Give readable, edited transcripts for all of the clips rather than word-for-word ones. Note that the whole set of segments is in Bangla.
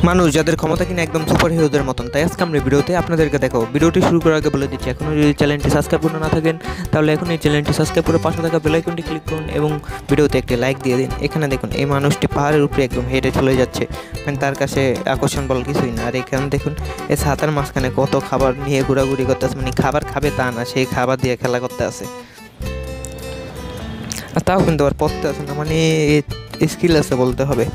মানুষ যাদের ক্ষমতা কিনা একদম সুপার হিরোদের মতন। তাই আজকে আমরা ভিডিওতে আপনাদেরকে দেখাবো। ভিডিওটি শুরু করার আগে বলে দিচ্ছি, এখনও যদি চ্যানেলটি সাবস্ক্রাইব করে না থাকেন তাহলে এখন এই চ্যানেলটি সাবস্ক্রাইব করে পাশে থাকা বেল আইকনটি ক্লিক করুন এবং ভিডিওতে একটি লাইক দিয়ে দিন। এখানে দেখুন এই মানুষটি পাহাড়ের উপরে একদম হেঁটে চলে যাচ্ছে, মানে তার কাছে আকর্ষণ বল কিছুই না। আর এখানে দেখুন এই ছাতার মাঝখানে কত খাবার নিয়ে ঘোরাঘুরি করতে আছে, মানে খাবার খাবে তা না, সেই খাবার দিয়ে খেলা করতে আছে। আর তাও কিন্তু আর পড়তে আছে না, মানে স্কিল আছে বলতে হবে।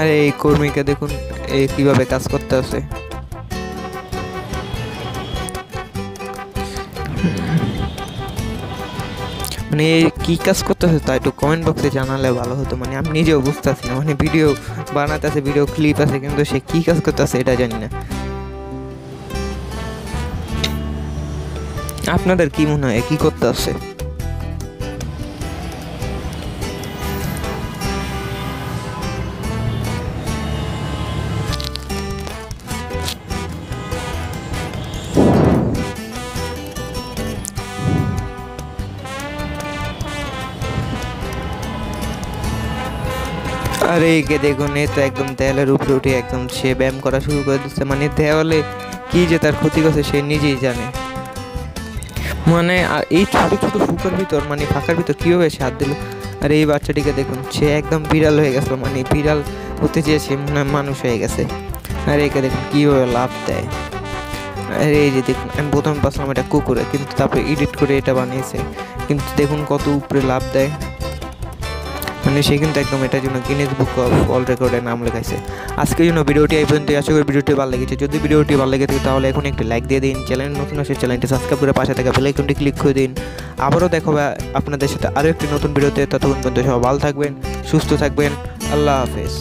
আর এই কর্মীকে দেখুন কিভাবে কাজ করতে আছে। মানে কি কাজ করতেছে তা একটু কমেন্ট বক্সে জানালে ভালো হতো, মানে আমি নিজেও বুঝতেছি না। মানে ভিডিও বানাতে আছে, ভিডিও ক্লিপ আছে, কিন্তু সে কি কাজ করতেছে এটা জানি না। আপনাদের কি মনে হয় কি করতে আছে? আরে একে দেখুন, এ তো একদম দেয়ালের উপরে উঠে একদম সে ব্যায়াম করা শুরু করে দিচ্ছে। মানে দেওয়ালে কি যে তার ক্ষতি করছে সে নিজেই জানে। মানে এই ছোট ছোট ফুকার ভিতর, মানে ফাঁকার ভিতর কীভাবে সে হাত দিল। আর এই বাচ্চাটিকে দেখুন, সে একদম বিড়াল হয়ে গেছে, মানে বিড়াল হতে চেয়ে সে মানুষ হয়ে গেছে। আর একে দেখুন কীভাবে লাভ দেয়। আর এই যে দেখুন, আমি প্রথমে পাচ্ছিলাম এটা কুকুরে, কিন্তু তারপরে এডিট করে এটা বানিয়েছে। কিন্তু দেখুন কত উপরে লাভ দেয়, মানে সে কিন্তু একদম এটার জন্য গিনেস বুক অফ ওয়ার্ল্ড রেকর্ডে নাম লেখাইছে। আজকের জন্য ভিডিওটি এই পর্যন্ত। আশা করি ভিডিওটি ভালো লেগেছে। যদি ভিডিওটি ভালো লেগে থাকে তাহলে এখন একটি লাইক দিয়ে দিন। চ্যানেল নতুন আসে চ্যানেলটি সাবস্ক্রাইব করে পাশে থাকা বেল আইকনটি ক্লিক করে দিন। আবারও দেখা হবে আপনাদের সাথে আরও একটি নতুন ভিডিওতে। ততক্ষণ পর্যন্ত সবাই ভালো থাকবেন, সুস্থ থাকবেন। আল্লাহ হাফেজ।